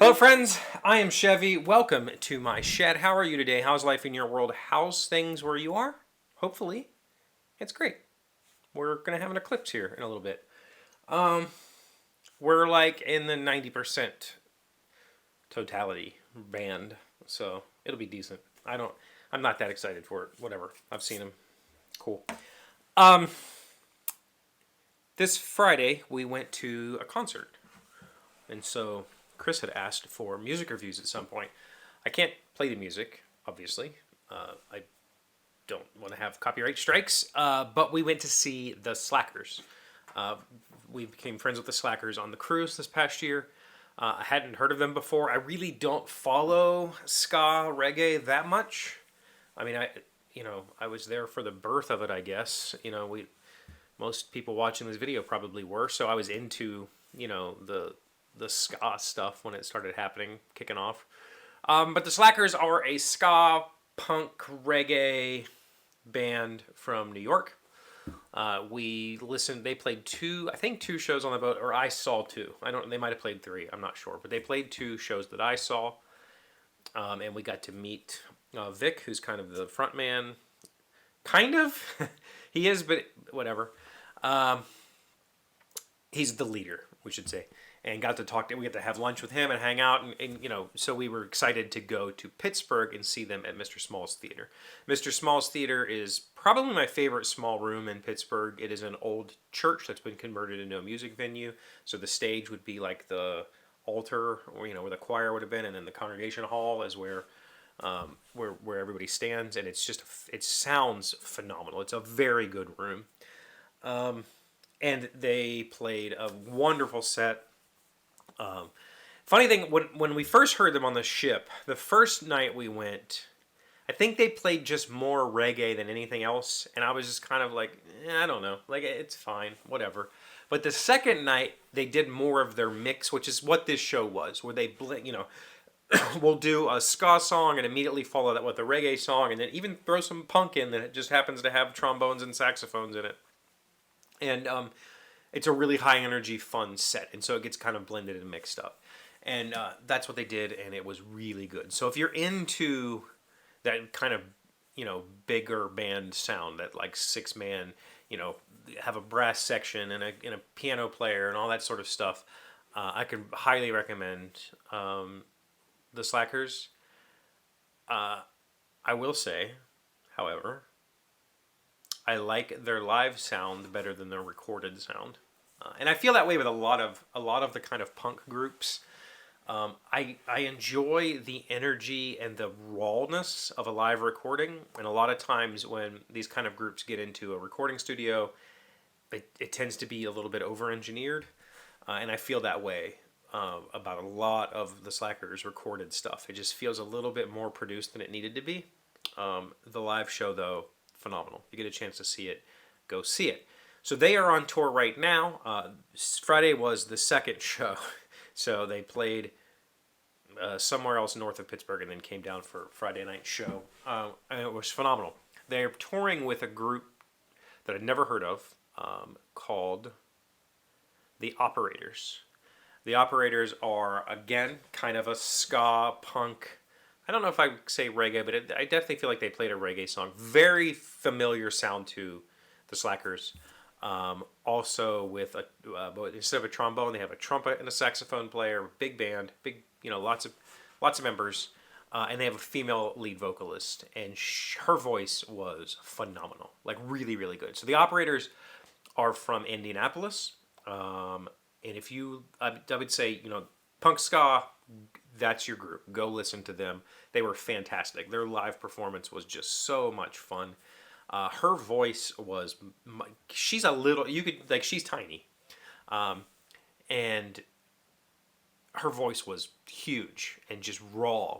Hello, friends. I am Chevy. Welcome to my shed. How are you today? How's life in your world? How's things where you are? Hopefully, it's great. We're gonna have an eclipse here in a little bit. Um, we're like in the 90% totality band, so it'll be decent. I'm not that excited for it. Whatever. I've seen them. Cool. Um, this Friday we went to a concert, and so Chris had asked for music reviews at some point. I can't play the music, obviously. I don't want to have copyright strikes, but we went to see the Slackers. Uh, we became friends with the Slackers on the cruise this past year. I hadn't heard of them before. I really don't follow ska reggae that much. I mean, I was there for the birth of it, I guess. Most people watching this video probably were, so I was into the ska stuff when it started happening, kicking off. But the Slackers are a ska punk reggae band from New York. We listened. They played two shows on the boat, or I saw two. I don't. They might have played three. I'm not sure, but they played two shows that I saw, and we got to meet Vic, who's kind of the front man. Kind of, he is, but whatever. He's the leader, we should say, and got to talk to. We got to have lunch with him and hang out, and so we were excited to go to Pittsburgh and see them at Mr. Small's Theater. Mr. Small's Theater is probably my favorite small room in Pittsburgh. It is an old church that's been converted into a music venue, so the stage would be like the altar, or where the choir would have been, and then the congregation hall is where everybody stands, and it sounds phenomenal. It's a very good room. And they played a wonderful set. Funny thing, when we first heard them on the ship, the first night we went, I think they played just more reggae than anything else, and I was just kind of like, I don't know, like it's fine, whatever. But the second night, they did more of their mix, which is what this show was, where they we'll do a ska song and immediately follow that with a reggae song, and then even throw some punk in that just happens to have trombones and saxophones in it. And it's a really high energy, fun set, and so it gets kind of blended and mixed up. And that's what they did, and it was really good. So if you're into that kind of bigger band sound, that like 6-man, have a brass section and a piano player and all that sort of stuff, I could highly recommend the Slackers. I will say, however, I like their live sound better than their recorded sound, and I feel that way with a lot of the kind of punk groups. I enjoy the energy and the rawness of a live recording, and a lot of times when these kind of groups get into a recording studio, it tends to be a little bit over-engineered, and I feel that way about a lot of the Slackers' recorded stuff. It just feels a little bit more produced than it needed to be. The live show, though, phenomenal. If you get a chance to see it, go see it. So they are on tour right now. Friday was the second show. So they played somewhere else north of Pittsburgh and then came down for Friday night show. And it was phenomenal. They're touring with a group that I'd never heard of called The Operators. The Operators are, again, kind of a ska punk. I don't know if I would say reggae, but I definitely feel like they played a reggae song. Very familiar sound to the Slackers. Also with instead of a trombone, they have a trumpet and a saxophone player. Big band, lots of members, and they have a female lead vocalist, and her voice was phenomenal, like really, really good. So the Operators are from Indianapolis, and if I would say, punk ska, that's your group. Go listen to them. They were fantastic. Their live performance was just so much fun. Her voice was, she's she's tiny. And her voice was huge and just raw.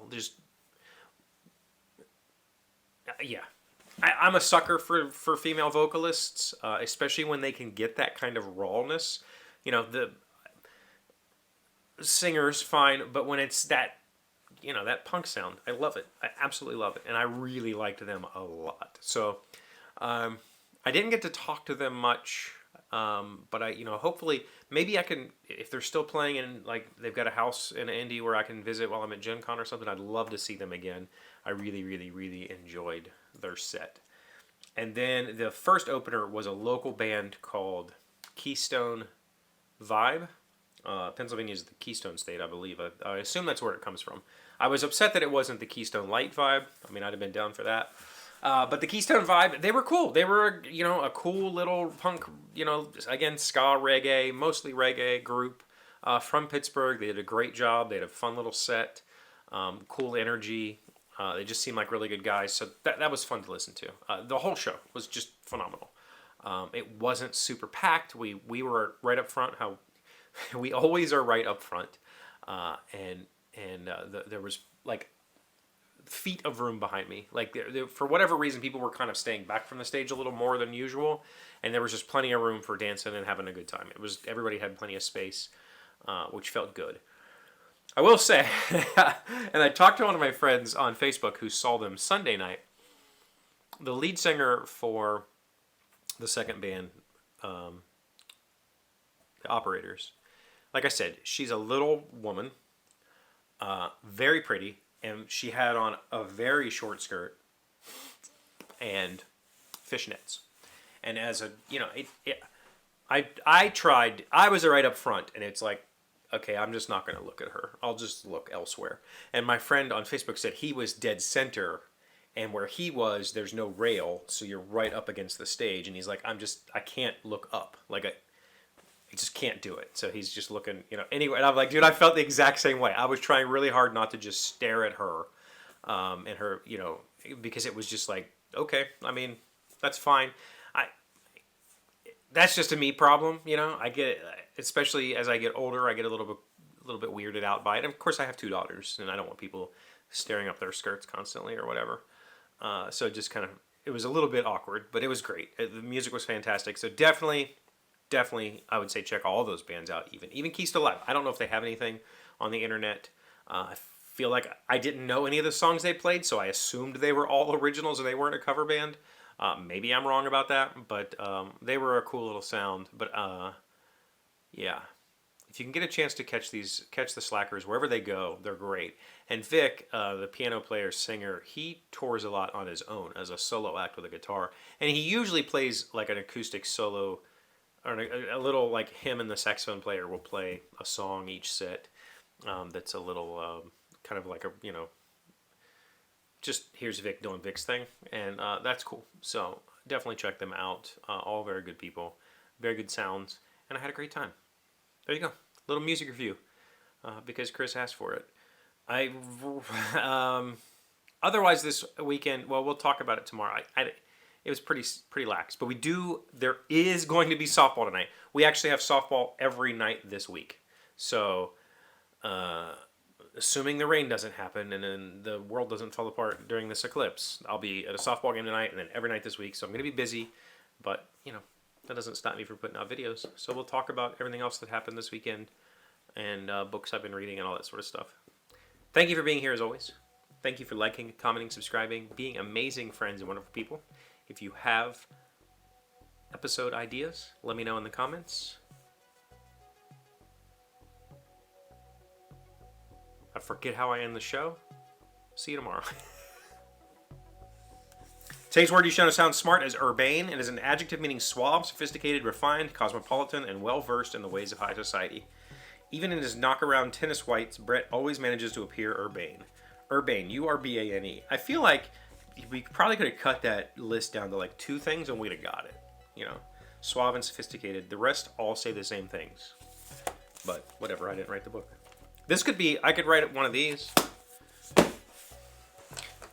Yeah. I'm a sucker for female vocalists, especially when they can get that kind of rawness. The singer's fine, but when it's that punk sound, I love it. I absolutely love it, and I really liked them a lot. So I didn't get to talk to them much. But hopefully, maybe I can, if they're still playing and like they've got a house in Indy where I can visit while I'm at Gen Con or something, I'd love to see them again. I really, really, really enjoyed their set. And then the first opener was a local band called Keystone Vibe. Pennsylvania is the Keystone State, I believe. I assume that's where it comes from. I was upset that it wasn't the Keystone Light Vibe. I mean, I'd have been down for that. But the Keystone Vibe, they were cool. They were, a cool little punk, again, ska reggae, mostly reggae group from Pittsburgh. They did a great job. They had a fun little set, cool energy. They just seemed like really good guys. So that was fun to listen to. The whole show was just phenomenal. It wasn't super packed. We were right up front. How we always are right up front. There was like feet of room behind me. Like for whatever reason, people were kind of staying back from the stage a little more than usual, and there was just plenty of room for dancing and having a good time. Everybody had plenty of space, which felt good. I will say, and I talked to one of my friends on Facebook who saw them Sunday night. The lead singer for the second band, the Operators, like I said, she's a little woman, very pretty. And she had on a very short skirt and fishnets. And as I tried, I was right up front, and it's like, okay, I'm just not going to look at her. I'll just look elsewhere. And my friend on Facebook said he was dead center, and where he was, there's no rail, so you're right up against the stage. And he's like, I can't look up. Like, I just can't do it. So he's just looking, anyway. And I'm like, dude, I felt the exact same way. I was trying really hard not to just stare at her, and her, because it was just like, okay, I mean, that's fine. That's just a me problem, I get it, especially as I get older, I get a little bit weirded out by it. And of course, I have 2 daughters, and I don't want people staring up their skirts constantly or whatever. So it just kind of, it was a little bit awkward, but it was great. The music was fantastic. So definitely, I would say check all those bands out. Even Keystone Live. I don't know if they have anything on the internet. I feel like I didn't know any of the songs they played, so I assumed they were all originals and they weren't a cover band. Maybe I'm wrong about that, but they were a cool little sound. But yeah, if you can get a chance to catch the Slackers wherever they go, they're great. And Vic, the piano player singer, he tours a lot on his own as a solo act with a guitar, and he usually plays like an acoustic solo. Or a little like him and the saxophone player will play a song each set that's a little kind of like just here's Vic doing Vic's thing, and that's cool. So definitely check them out. All very good people, very good sounds, and I had a great time. There you go, little music review because Chris asked for it. Otherwise this weekend, well, we'll talk about it tomorrow. It was pretty lax, but there is going to be softball tonight. We actually have softball every night this week. So, assuming the rain doesn't happen and then the world doesn't fall apart during this eclipse, I'll be at a softball game tonight and then every night this week. So I'm going to be busy, but that doesn't stop me from putting out videos. So we'll talk about everything else that happened this weekend and books I've been reading and all that sort of stuff. Thank you for being here as always. Thank you for liking, commenting, subscribing, being amazing friends and wonderful people. If you have episode ideas, let me know in the comments. I forget how I end the show. See you tomorrow. Today's word you shown to sound smart is urbane. It is an adjective meaning suave, sophisticated, refined, cosmopolitan, and well-versed in the ways of high society. Even in his knock-around tennis whites, Brett always manages to appear urbane. Urbane, U-R-B-A-N-E. I feel like we probably could have cut that list down to like 2 things and we'd have got it. Suave and sophisticated. The rest all say the same things. But whatever, I didn't write the book. I could write one of these.